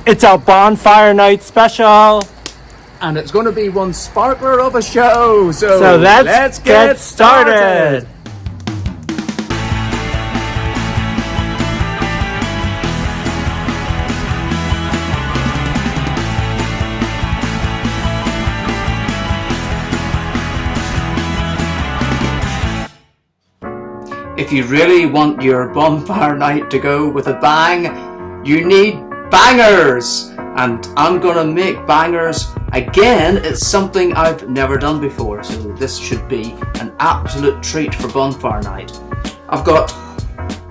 It's a Bonfire Night Special. And it's going to be one sparkler of a show. So let's get started. If you really want your bonfire night to go with a bang, you need bangers. And I'm gonna make bangers again. It's something I've never done before, so this should be an absolute treat for bonfire night. I've got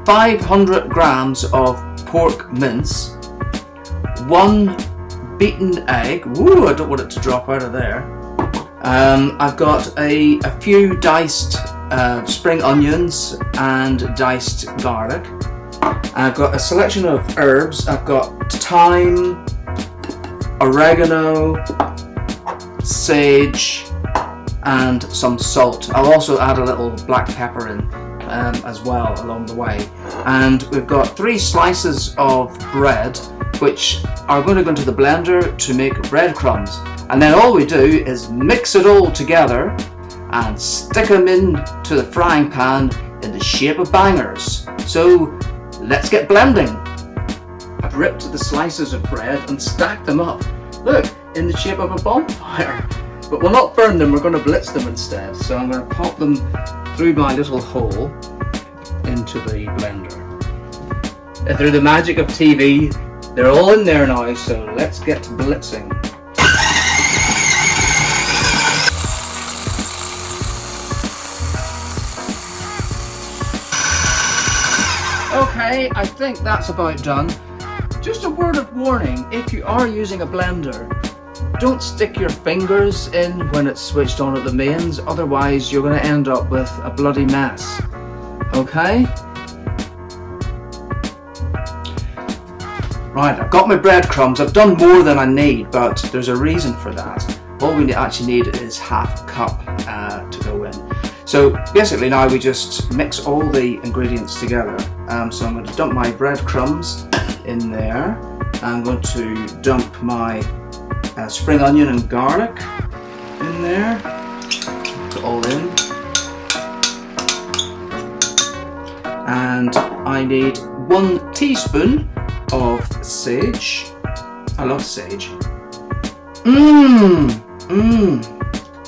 500 grams of pork mince, 1 beaten egg. Ooh, I don't want it to drop out of there. I've got a few diced spring onions and diced garlic. I've got a selection of herbs. I've got thyme, oregano, sage, and some salt. I'll also add a little black pepper in as well along the way. And we've got 3 slices of bread, which are going to go into the blender to make breadcrumbs. And then all we do is mix it all together and stick them into the frying pan in the shape of bangers. So let's get blending. I've ripped the slices of bread and stacked them up, look, in the shape of a bonfire. But we'll not burn them, we're going to blitz them instead. So I'm going to pop them through my little hole into the blender. Through the magic of TV, they're all in there now, so let's get to blitzing. Okay, I think that's about done. Just a word of warning, if you are using a blender, don't stick your fingers in when it's switched on at the mains, otherwise you're going to end up with a bloody mess. Okay? Right, I've got my breadcrumbs. I've done more than I need, but there's a reason for that. All we actually need is half a cup to go in. So basically now we just mix all the ingredients together. So I'm going to dump my breadcrumbs in there. I'm going to dump my spring onion and garlic in there. Put it all in. And I need 1 teaspoon of sage. I love sage.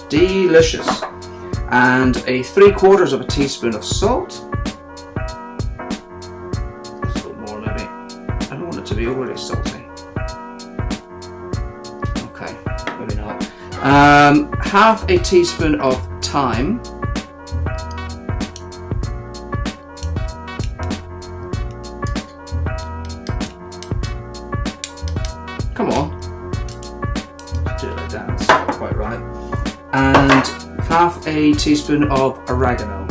Delicious. And a 3/4 of a teaspoon of salt. A little more maybe. I don't want it to be overly salty. Okay, maybe not. Half a teaspoon of thyme. Come on. Do it like that, that's not quite right. And half a teaspoon of oregano.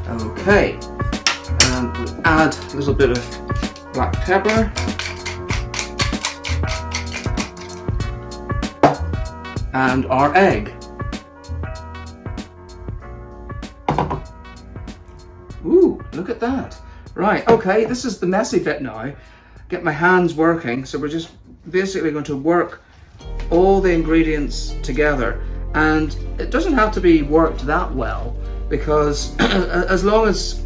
Okay, and we'll add a little bit of black pepper. And our egg. Ooh, look at that. Right, okay, this is the messy bit now. Get my hands working, so we're just basically going to work all the ingredients together, and it doesn't have to be worked that well, because as long as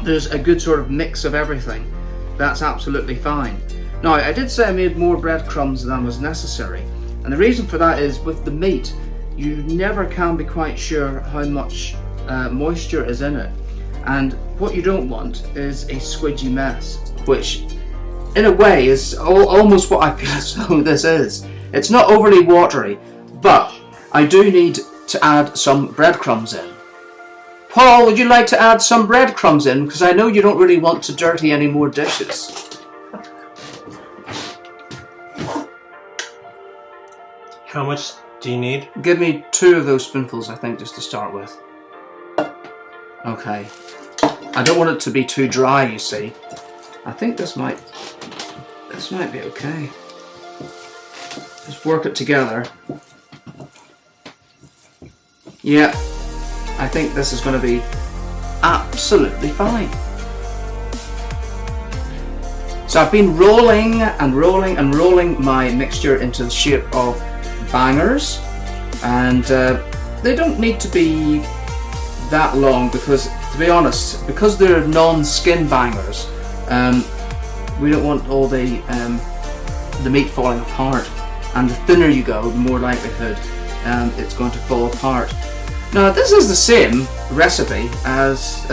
there's a good sort of mix of everything, that's absolutely fine. Now, I did say I made more breadcrumbs than was necessary, and the reason for that is with the meat you never can be quite sure how much moisture is in it, and what you don't want is a squidgy mess, which in a way is almost what I feel as though this is. It's not overly watery, but I do need to add some breadcrumbs in. Paul, would you like to add some breadcrumbs in? Because I know you don't really want to dirty any more dishes. How much do you need? Give me 2 of those spoonfuls, I think, just to start with. Okay. I don't want it to be too dry, you see. I think this might be okay. Just work it together. Yeah, I think this is going to be absolutely fine. So I've been rolling and rolling and rolling my mixture into the shape of bangers, and they don't need to be that long because, to be honest, because they're non-skin bangers, we don't want all the meat falling apart, and the thinner you go, the more likelihood it's going to fall apart. Now this is the same recipe as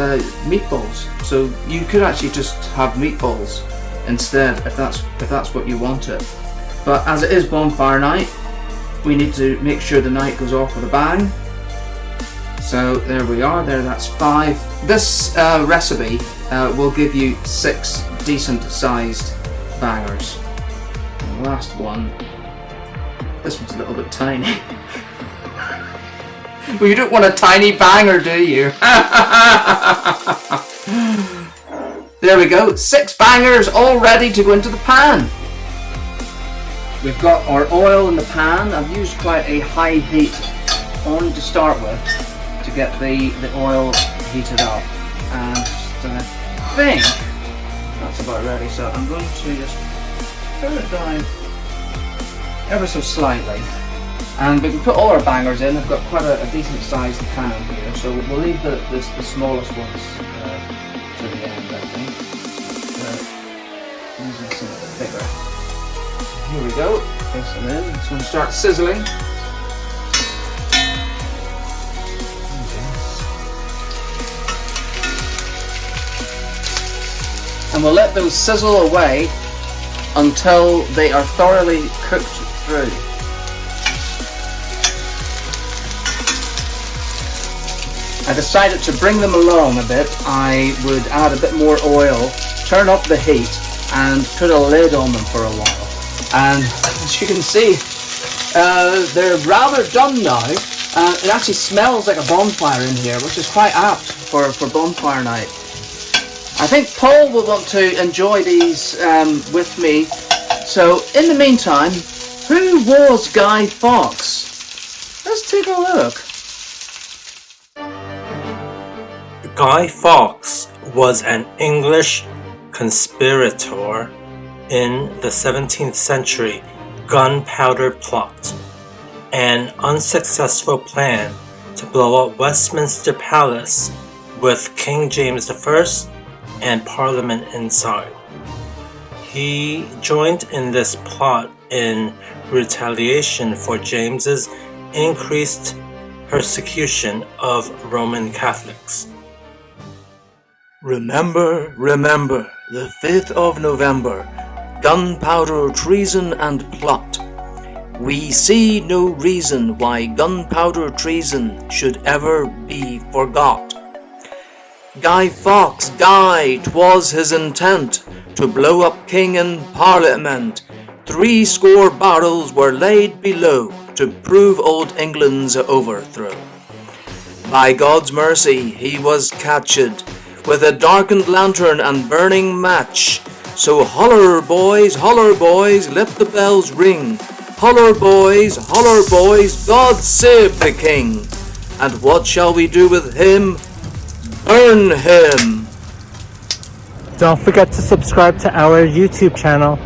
meatballs, so you could actually just have meatballs instead if that's what you wanted. But as it is Bonfire Night, we need to make sure the night goes off with a bang. So there we are, that's 5. This recipe will give you 6 decent sized bangers. And the last one, this one's a little bit tiny. Well, you don't want a tiny banger, do you? There we go, 6 bangers all ready to go into the pan. We've got our oil in the pan. I've used quite a high heat on to start with to get the oil heated up, and I think that's about ready, so I'm going to just turn it down ever so slightly, and we can put all our bangers in. I've got quite a decent sized pan here, so we'll leave the smallest ones to the end, I think. Using something bigger. Here we go, place them in. It's going to start sizzling. And we'll let those sizzle away until they are thoroughly cooked through. I decided to bring them along a bit. I would add a bit more oil, turn up the heat, and put a lid on them for a while. And as you can see, they're rather done now. It actually smells like a bonfire in here, which is quite apt for Bonfire Night. I think Paul will want to enjoy these with me. So in the meantime, who was Guy Fawkes? Let's take a look. Guy Fawkes was an English conspirator in the 17th century gunpowder plot, an unsuccessful plan to blow up Westminster Palace with King James I and Parliament inside. He joined in this plot in retaliation for James's increased persecution of Roman Catholics. Remember, remember, the 5th of November, gunpowder, treason and plot. We see no reason why gunpowder treason should ever be forgot. Guy Fawkes, Guy, 'twas his intent to blow up king and parliament. 70 barrels were laid below to prove old England's overthrow. By God's mercy he was catched with a darkened lantern and burning match. So holler boys, let the bells ring. Holler boys, God save the king. And what shall we do with him? Burn him! Don't forget to subscribe to our YouTube channel.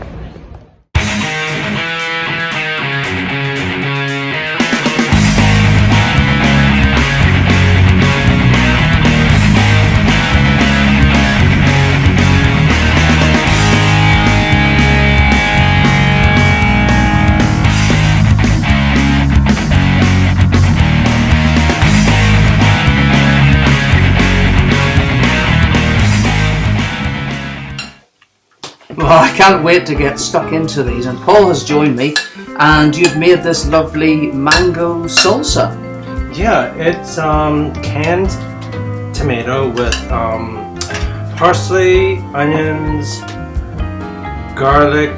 Well, I can't wait to get stuck into these, and Paul has joined me, and you've made this lovely mango salsa. Yeah, it's canned tomato with parsley, onions, garlic,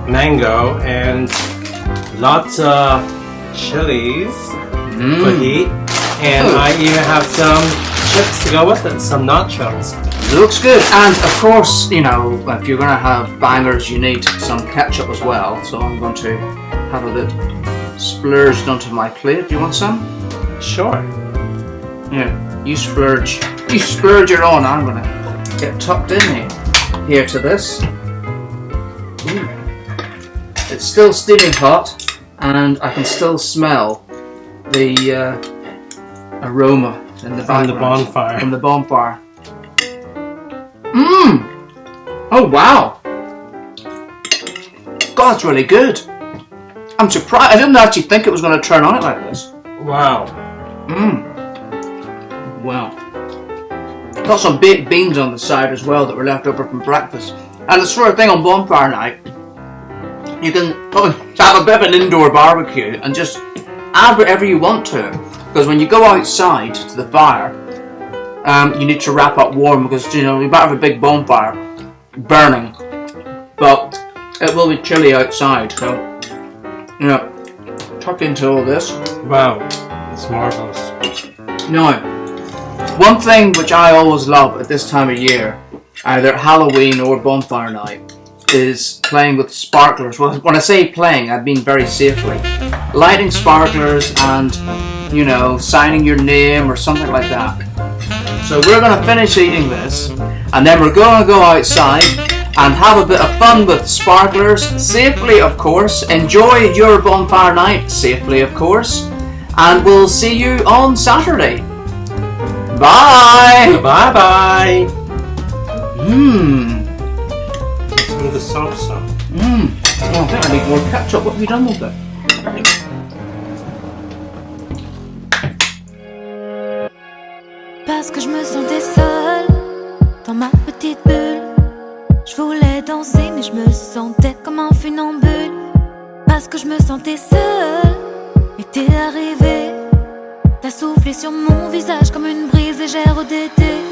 mango, and lots of chilies for heat. And I even have some chips to go with it, some nachos. Looks good, and of course, you know, if you're going to have bangers, you need some ketchup as well. So I'm going to have a bit splurged onto my plate. Do you want some? Sure. Yeah, you splurge. You splurge your own. I'm going to get tucked in here. here to this. It's still steaming hot, and I can still smell the aroma in the background. From the bonfire. From the bonfire. Oh wow! God, it's really good. I'm surprised. I didn't actually think it was going to turn out like this. Wow. Wow. Got some baked beans on the side as well that were left over from breakfast. And the sort of thing on Bonfire Night, you can have a bit of an indoor barbecue and just add whatever you want to it. Because when you go outside to the fire, you need to wrap up warm because, you know, you might have a big bonfire burning, but it will be chilly outside. So, you know, tuck into all this. Wow. It's marvelous. Now, one thing which I always love at this time of year, either Halloween or Bonfire Night, is playing with sparklers. Well, when I say playing, I mean very safely. Lighting sparklers and, you know, signing your name or something like that. So we're going to finish eating this, and then we're going to go outside and have a bit of fun with sparklers, safely of course. Enjoy your Bonfire Night, safely of course, and we'll see you on Saturday. Bye! Bye-bye. Some of the salsa. Oh, I think I need more ketchup. What have you done with it? Parce que je me sentais seule dans ma petite bulle. Je voulais danser mais je me sentais comme un funambule. Parce que je me sentais seule et t'es arrivé. T'as soufflé sur mon visage comme une brise légère d'été.